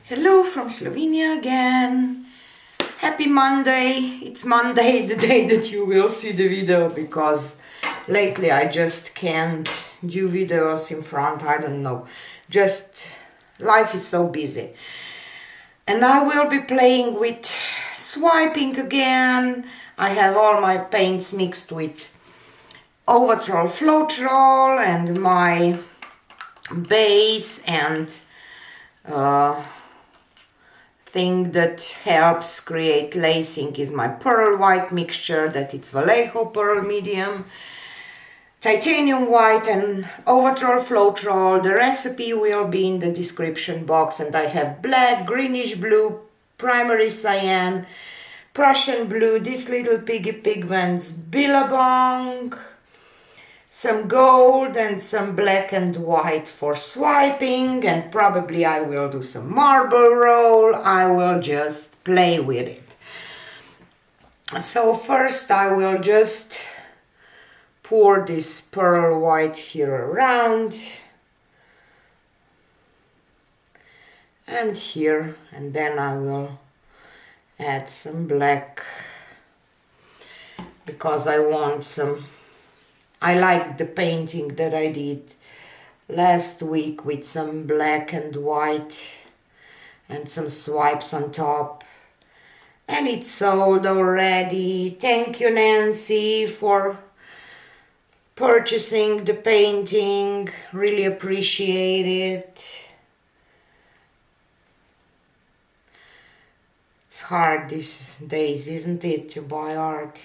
Hello from Slovenia again. Happy Monday. It's Monday, the day that you will see the video, because lately I just can't do videos in front. I don't know. Just life is so busy. And I will be playing with swiping again. I have all my paints mixed with Overtroll, Floetrol, and my base and thing that helps create lacing is my pearl white mixture, that it's Vallejo Pearl Medium, titanium white and Overtroll, Floetrol. The recipe will be in the description box, and I have black, greenish blue, primary cyan, Prussian blue, these little piggy pigments, billabong, some gold and some black and white for swiping, and probably I will do some marble roll. I will just play with it. So first I will just pour this pearl white here around and here, and then I will add some black because I want some. I like the painting that I did last week with some black and white and some swipes on top. And it's sold already. Thank you, Nancy, for purchasing the painting. Really appreciate it. It's hard these days, isn't it, to buy art?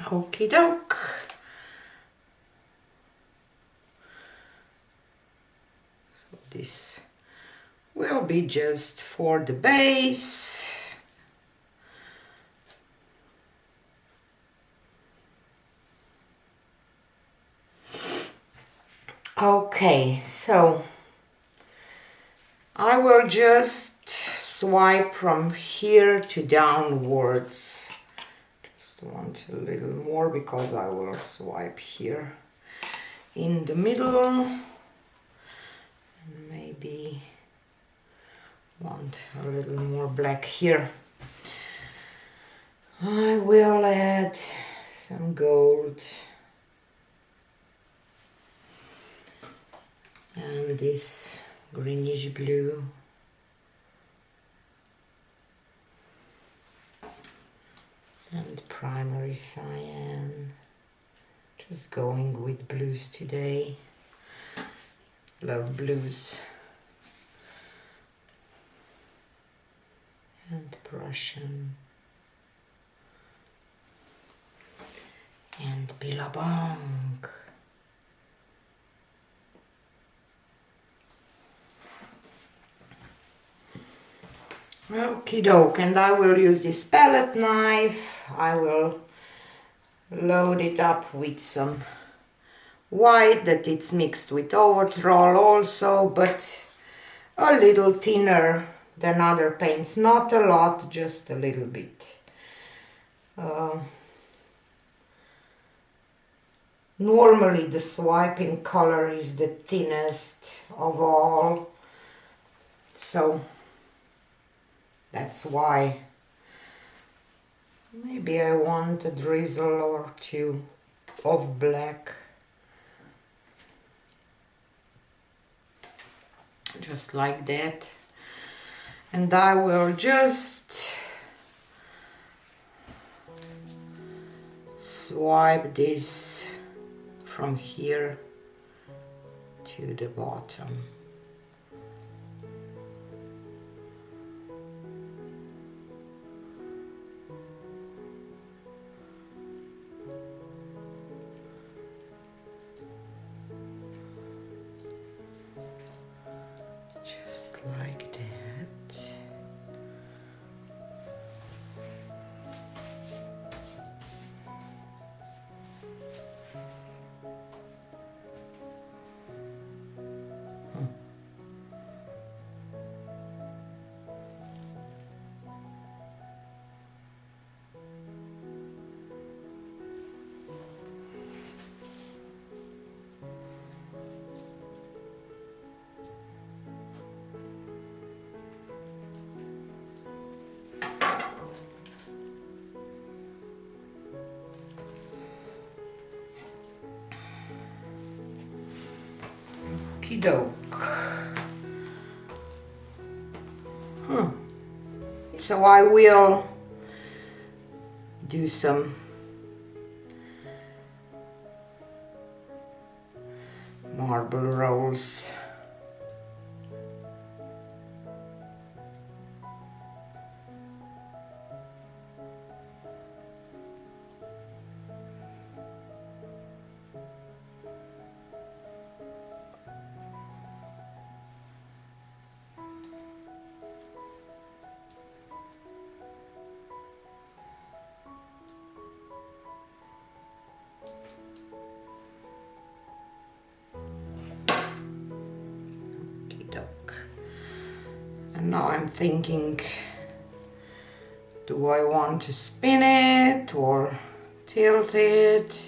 Okie doke. So this will be just for the base. Okay, so I will just swipe from here to downwards. Want a little more because I will swipe here in the middle, and maybe want a little more black here. I will add some gold and this greenish blue. And primary cyan. Just going with blues today. Love blues. And Prussian. And billabong. Okie doke, and I will use this palette knife. I will load it up with some white that it's mixed with Overtroll also, but a little thinner than other paints. Not a lot, just a little bit. Normally the swiping color is the thinnest of all, so that's why. Maybe I want a drizzle or two of black. Just like that. And I will just swipe this from here to the bottom. Like that. Okie doke. So I will do some marble rolls. And now I'm thinking, do I want to spin it or tilt it?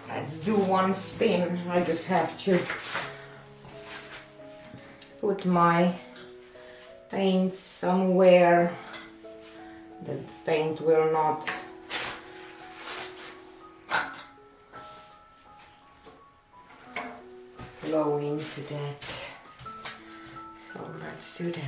Let's do one spin. I just have to put my paint somewhere that the paint will not flow into that. So let's do that.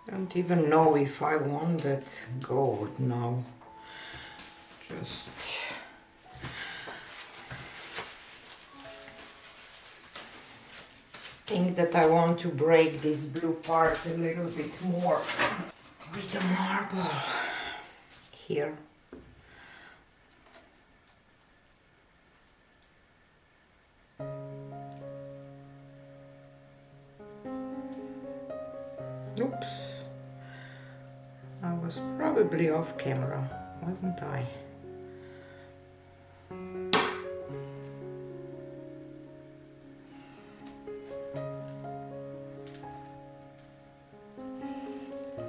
I don't even know if I want that gold now. Just think that I want to break this blue part a little bit more with the marble here. Oops. I was probably off camera, wasn't I?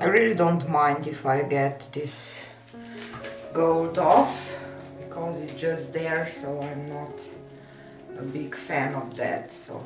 I really don't mind if I get this gold off, because it's just there, so I'm not a big fan of that. So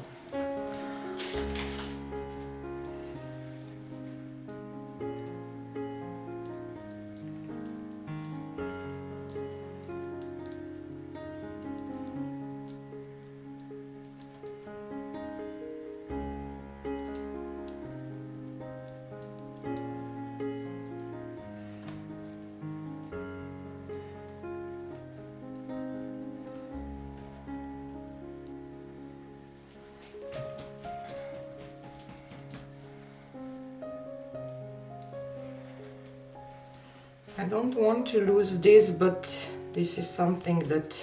I don't want to lose this, but this is something that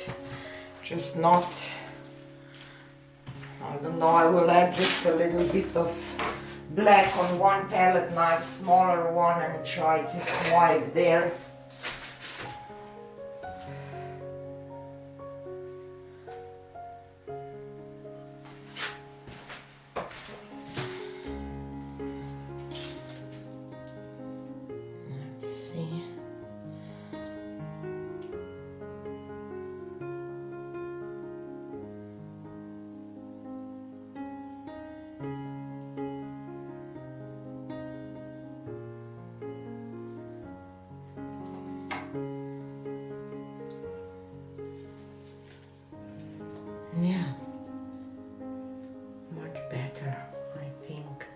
just not, I don't know, I will add just a little bit of black on one palette knife, smaller one, and try to swipe there. Yeah, much better, I think.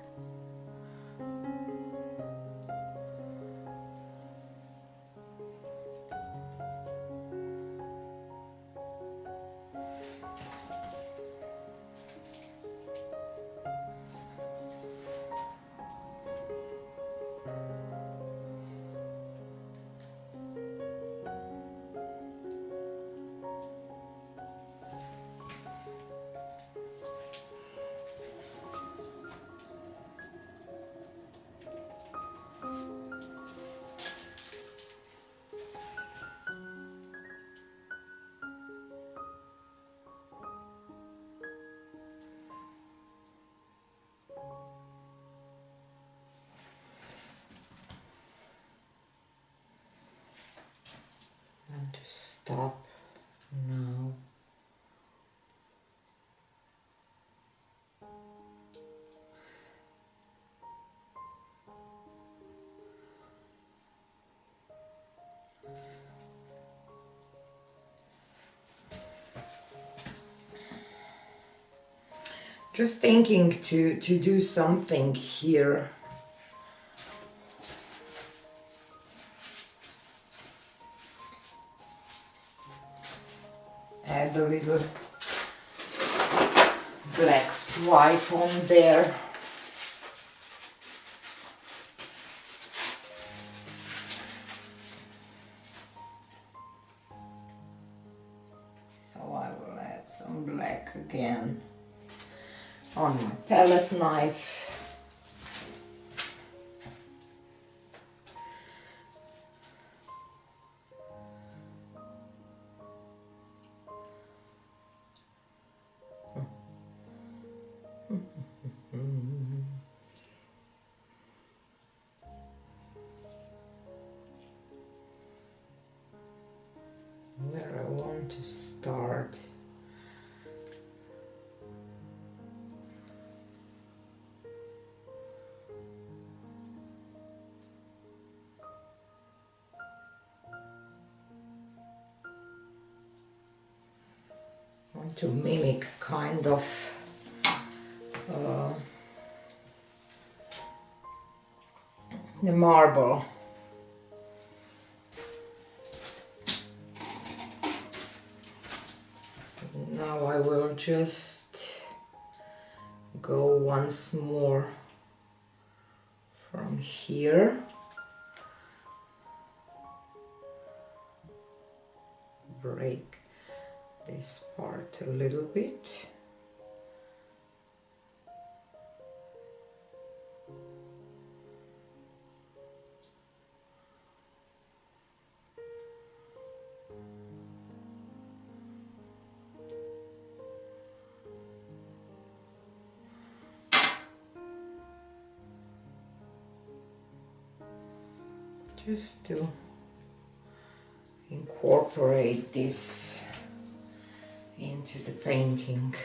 stop now. Just thinking to do something here. Add a little black swipe on there. So I will add some black again on my palette knife. Where I want to start. Want to mimic kind of the marble. Now I will just go once more from here. Break this part a little bit. Just to incorporate this into the painting.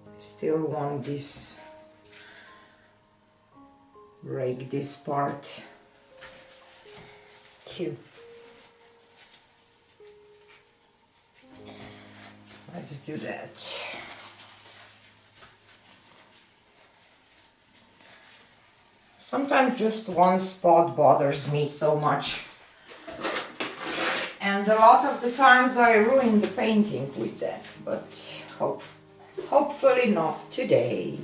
I still want this, break this part too. Let's do that. Sometimes just one spot bothers me so much, and a lot of the times I ruin the painting with that, but hopefully not today.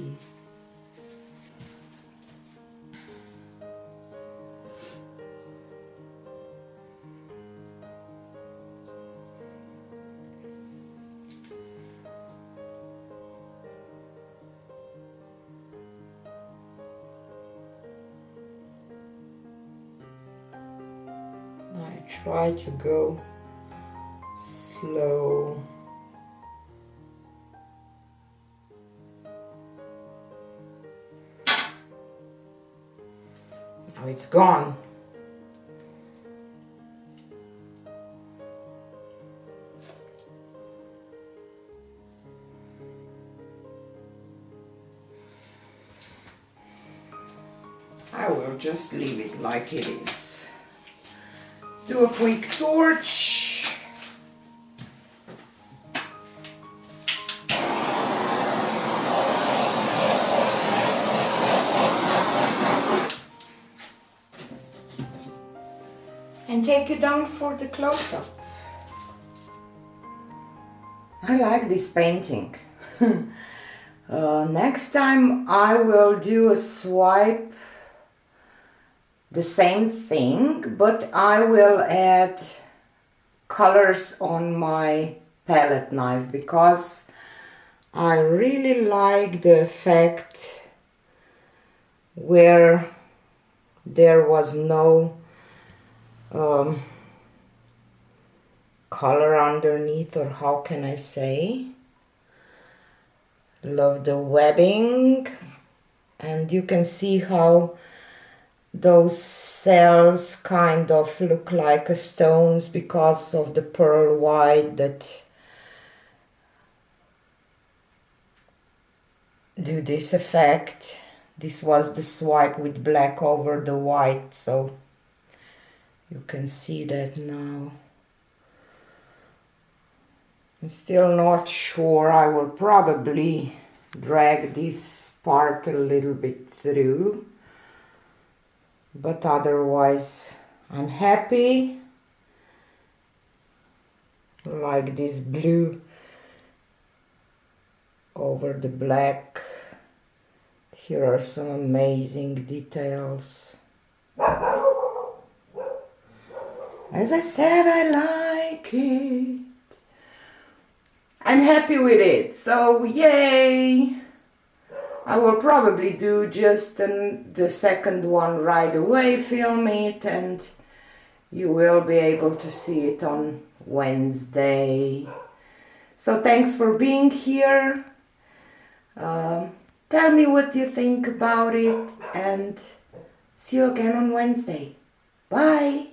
I try to go slow. Now it's gone. I will just leave it like it is. Do a quick torch. And take it down for the close-up. I like this painting. Next time I will do a swipe, the same thing, but I will add colors on my palette knife because I really like the effect where there was no color underneath, or how can I say. Love the webbing, and you can see how those cells kind of look like stones because of the pearl white that do this effect. This was the swipe with black over the white, so you can see that now. I'm still not sure. I will probably drag this part a little bit through, but otherwise I'm happy. Like this blue over the black. Here are some amazing details. As I said, I like it. I'm happy with it, so yay! I will probably do just the second one right away, film it, and you will be able to see it on Wednesday. So thanks for being here. Tell me what you think about it, and see you again on Wednesday. Bye!